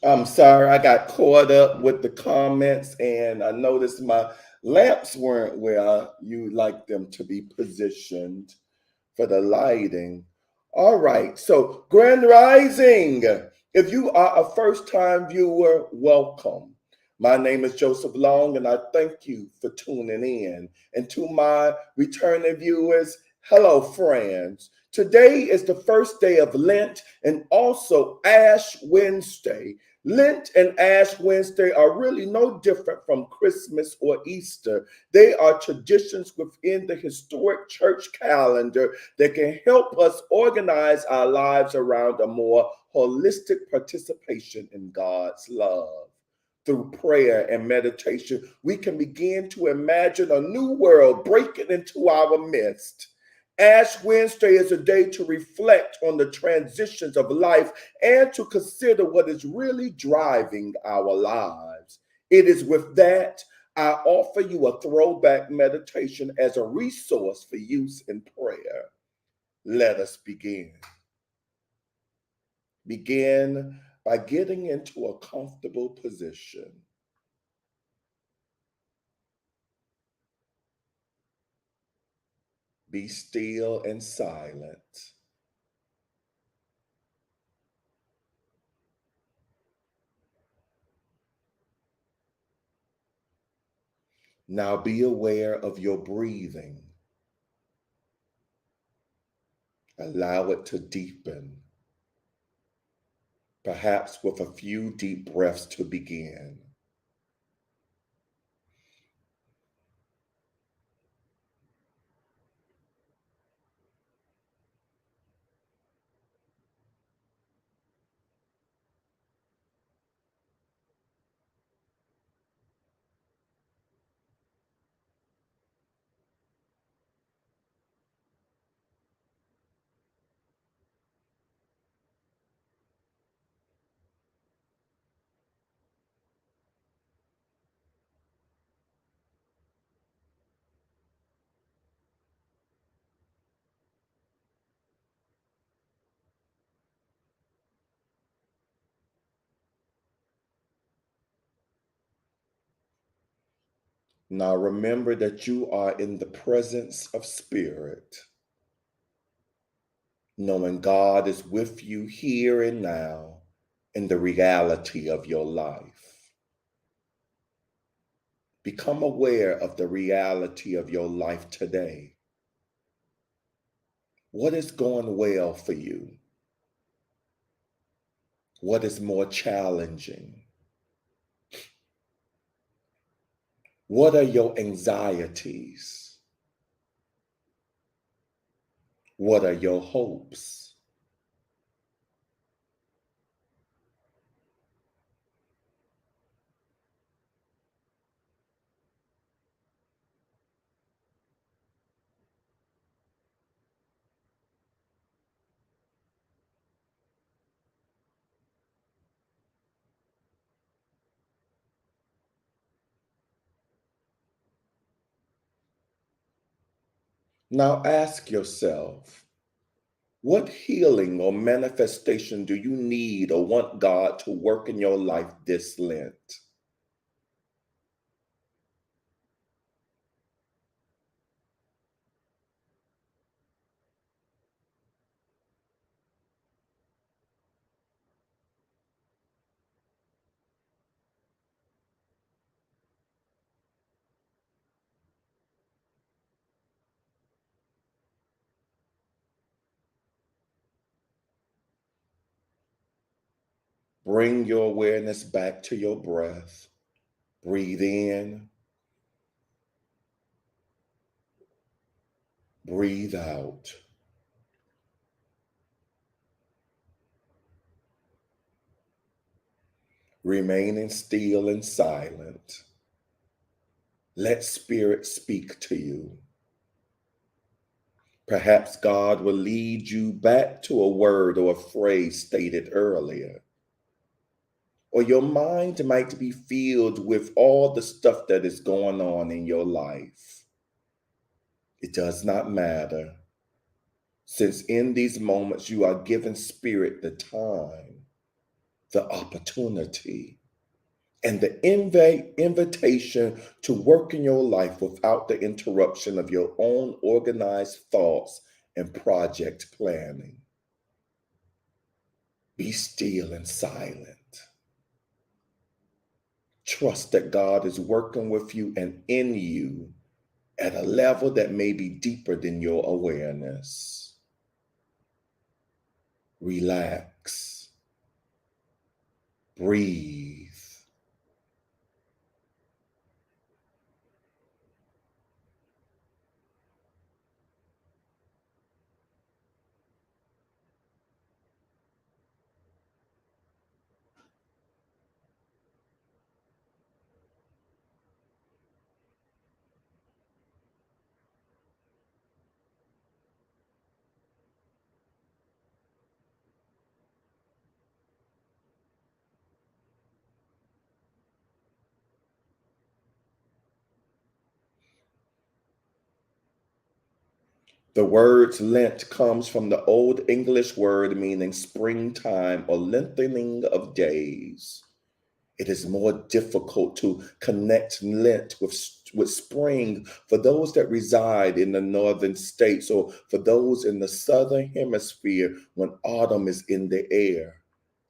I'm sorry, I got caught up with the comments and I noticed my lamps weren't where you like them to be positioned for the lighting. All right, so Grand Rising. If you are a first time viewer, welcome. My name is Joseph Long and I thank you for tuning in. And to my returning viewers, hello, friends. Today is the first day of Lent and also Ash Wednesday. Lent and Ash Wednesday are really no different from Christmas or Easter. They are traditions within the historic church calendar that can help us organize our lives around a more holistic participation in God's love. Through prayer and meditation, we can begin to imagine a new world breaking into our midst. Ash Wednesday is a day to reflect on the transitions of life and to consider what is really driving our lives. It is with that I offer you a throwback meditation as a resource for use in prayer. Let us begin. Begin by getting into a comfortable position. Be still and silent. Now be aware of your breathing. Allow it to deepen, perhaps with a few deep breaths to begin. Now remember that you are in the presence of Spirit, knowing God is with you here and now in the reality of your life. Become aware of the reality of your life today. What is going well for you? What is more challenging? What are your anxieties? What are your hopes? Now ask yourself, what healing or manifestation do you need or want God to work in your life this Lent? Bring your awareness back to your breath. Breathe in, breathe out. Remaining still and silent. Let Spirit speak to you. Perhaps God will lead you back to a word or a phrase stated earlier. Or your mind might be filled with all the stuff that is going on in your life. It does not matter, since in these moments you are giving Spirit the time the opportunity, and the invitation to work in your life without the interruption of your own organized thoughts and project planning. Be still and silent. Trust that God is working with you and in you at a level that may be deeper than your awareness. Relax. Breathe. The word Lent comes from the Old English word meaning springtime or lengthening of days. It is more difficult to connect Lent with spring for those that reside in the northern states or for those in the southern hemisphere when autumn is in the air.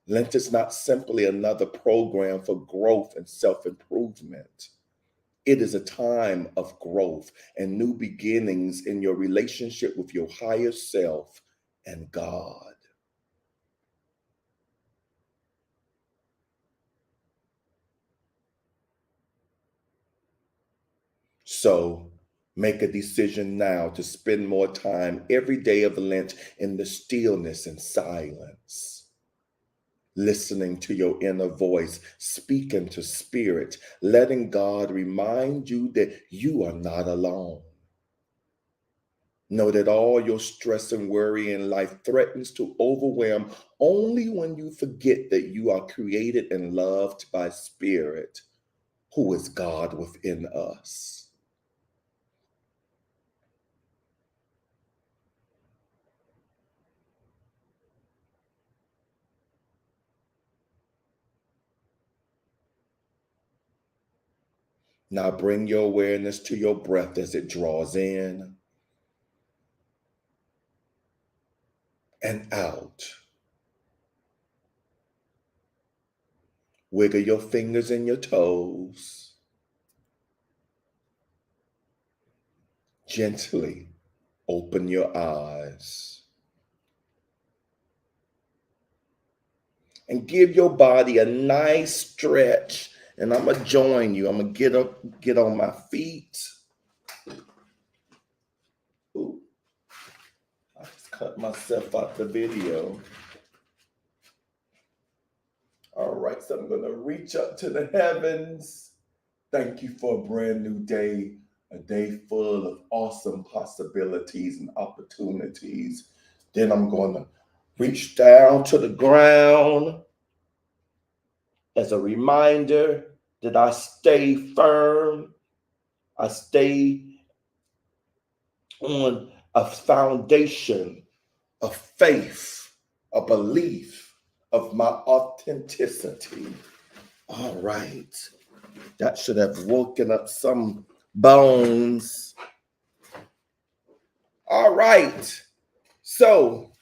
Lent is not simply another program for growth and self improvement. It is a time of growth and new beginnings in your relationship with your higher self and God. So make a decision now to spend more time every day of Lent in the stillness and silence, listening to your inner voice, speaking to spirit, letting God remind you that you are not alone. Know that all your stress and worry in life threatens to overwhelm only when you forget that you are created and loved by Spirit, who is God within us. Now bring your awareness to your breath as it draws in and out. Wiggle your fingers and your toes. Gently open your eyes. And give your body a nice stretch. And I'm going to join you. I'm going to get up, get on my feet. Ooh, I just cut myself out the video. All right, so I'm going to reach up to the heavens. Thank you for a brand new day, a day full of awesome possibilities and opportunities. Then I'm going to reach down to the ground as a reminder that I stay firm, I stay on a foundation of faith, a belief of my authenticity. All right. That should have woken up some bones. All right. So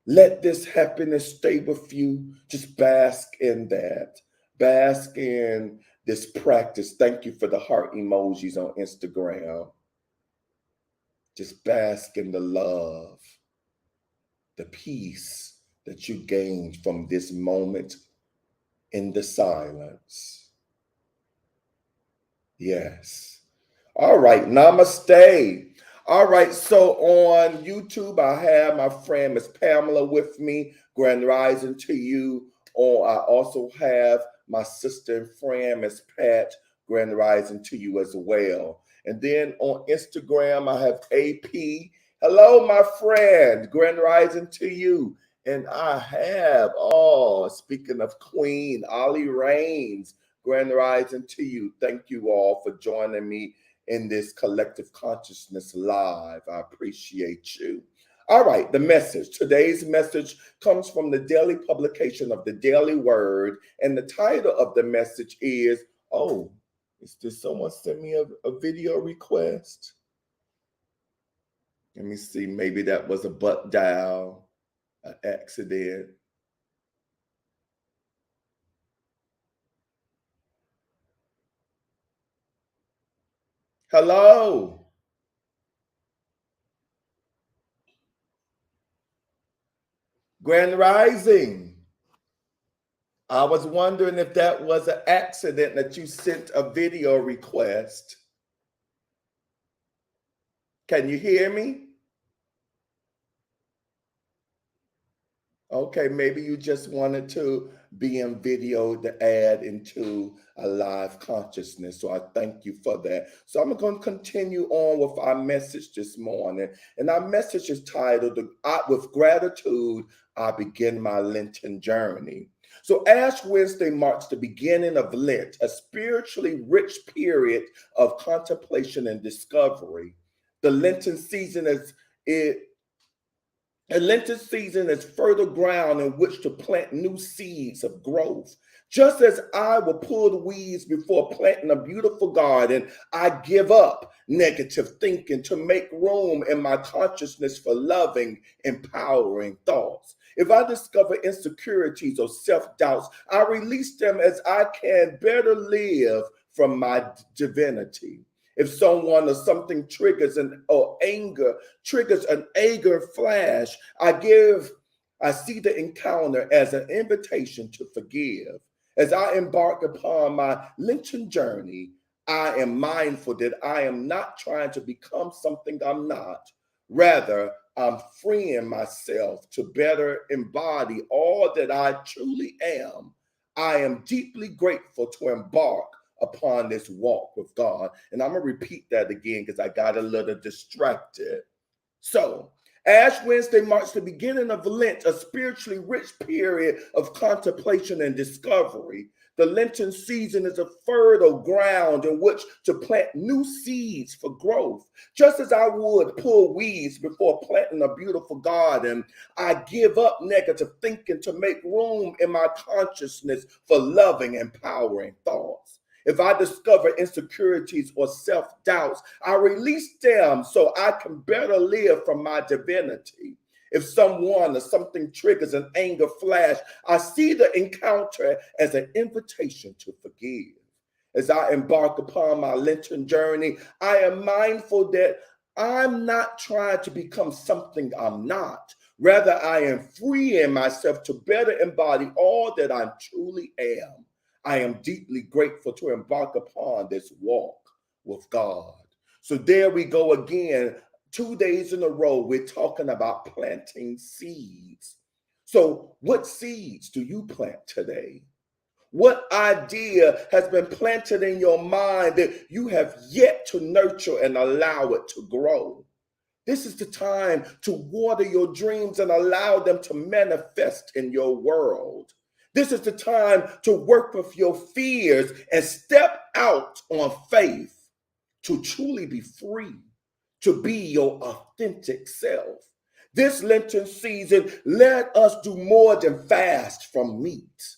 let this happiness stay with you. Just bask in that. Bask in this practice. Thank you for the heart emojis on Instagram. Just bask in the love, the peace that you gained from this moment in the silence. Yes. All right. Namaste. All right. So on YouTube, I have my friend Miss Pamela with me. Grand rising to you. Or I also have my sister and friend Miss Pat. Grand rising to you as well. And then on Instagram, I have AP. Hello, my friend. Grand rising to you. And I have, speaking of Queen, Ollie Rains. Grand rising to you. Thank you all for joining me in this collective consciousness live. I appreciate you. All right, the message. Today's message comes from the daily publication of the Daily Word, and the title of the message is, oh, did someone send me a video request? Let me see, maybe that was a butt dial, an accident. Hello, Grand Rising. I was wondering if that was an accident that you sent a video request. Can you hear me? Okay, maybe you just wanted to be in video to add into a live consciousness. So I thank you for that. So I'm going to continue on with our message this morning. And our message is titled, With Gratitude, I Begin My Lenten Journey. So Ash Wednesday marks the beginning of Lent, a spiritually rich period of contemplation and discovery. The Lenten season it a Lenten season is fertile ground in which to plant new seeds of growth. Just as I will pull the weeds before planting a beautiful garden, I give up negative thinking to make room in my consciousness for loving, empowering thoughts. If I discover insecurities or self doubts, I release them as I can better live from my divinity. If someone or something triggers an anger flash, I see the encounter as an invitation to forgive. As I embark upon my Lenten journey, I am mindful that I am not trying to become something I'm not. Rather, I'm freeing myself to better embody all that I truly am. I am deeply grateful to embark upon this walk with God. And I'm going to repeat that again because I got a little distracted. So, Ash Wednesday marks the beginning of Lent, a spiritually rich period of contemplation and discovery. The Lenten season is a fertile ground in which to plant new seeds for growth. Just as I would pull weeds before planting a beautiful garden, I give up negative thinking to make room in my consciousness for loving, empowering thoughts. If I discover insecurities or self doubts, I release them so I can better live from my divinity. If someone or something triggers an anger flash, I see the encounter as an invitation to forgive. As I embark upon my Lenten journey, I am mindful that I'm not trying to become something I'm not. Rather, I am freeing myself to better embody all that I truly am. I am deeply grateful to embark upon this walk with God. So there we go again. 2 days in a row, we're talking about planting seeds. So, what seeds do you plant today? What idea has been planted in your mind that you have yet to nurture and allow it to grow? This is the time to water your dreams and allow them to manifest in your world. This is the time to work with your fears and step out on faith to truly be free, to be your authentic self. This Lenten season, let us do more than fast from meat.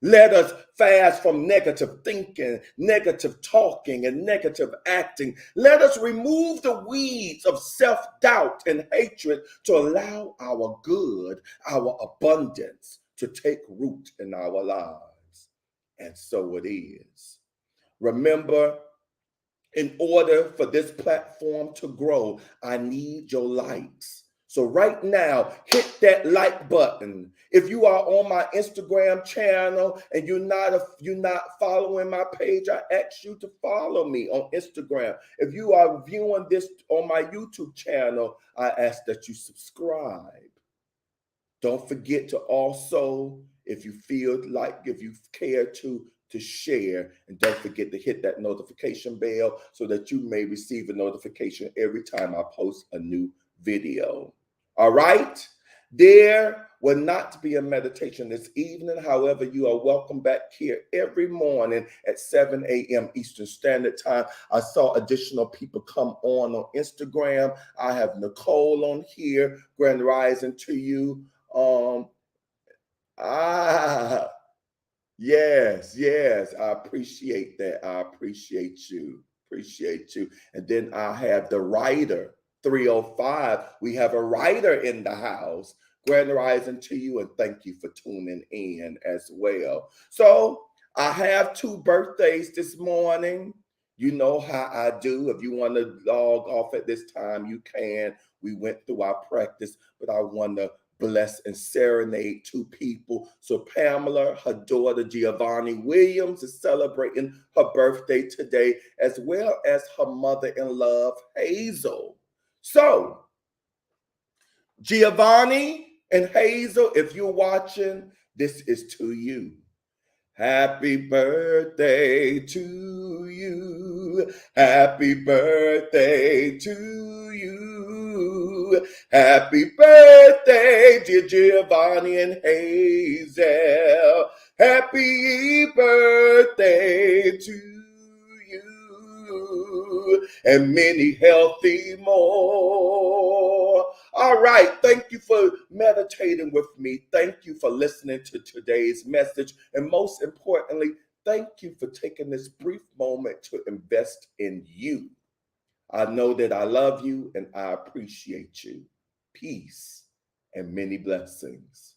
Let us fast from negative thinking, negative talking, and negative acting. Let us remove the weeds of self doubt and hatred to allow our good, our abundance to take root in our lives. And so it is. Remember, in order for this platform to grow, I need your likes. So right now, hit that like button. If you are on my Instagram channel and you're not following my page, I ask you to follow me on Instagram. If you are viewing this on my YouTube channel, I ask that you subscribe. Don't forget to also, if you care to share, and don't forget to hit that notification bell so that you may receive a notification every time I post a new video. All right, there will not be a meditation this evening. However, you are welcome back here every morning at 7 a.m. Eastern Standard Time. I saw additional people come on Instagram. I have Nicole on here. Grand rising to you. Ah, yes, I appreciate that. I appreciate you. Appreciate you. And then I have the writer, 305. We have a writer in the house. Grand rising to you, and thank you for tuning in as well. So I have two birthdays this morning. You know how I do. If you want to log off at this time, you can. We went through our practice, but I want to bless and serenade two people. So Pamela, her daughter Giovanni Williams, is celebrating her birthday today, as well as her mother-in-law Hazel. So Giovanni and Hazel, if you're watching, this is to you. Happy birthday to you. Happy birthday to you. Happy birthday, dear Giovanni and Hazel. Happy birthday to you. And many healthy more. All right. Thank you for meditating with me. Thank you for listening to today's message. And most importantly, thank you for taking this brief moment to invest in you. I know that I love you and I appreciate you. Peace and many blessings.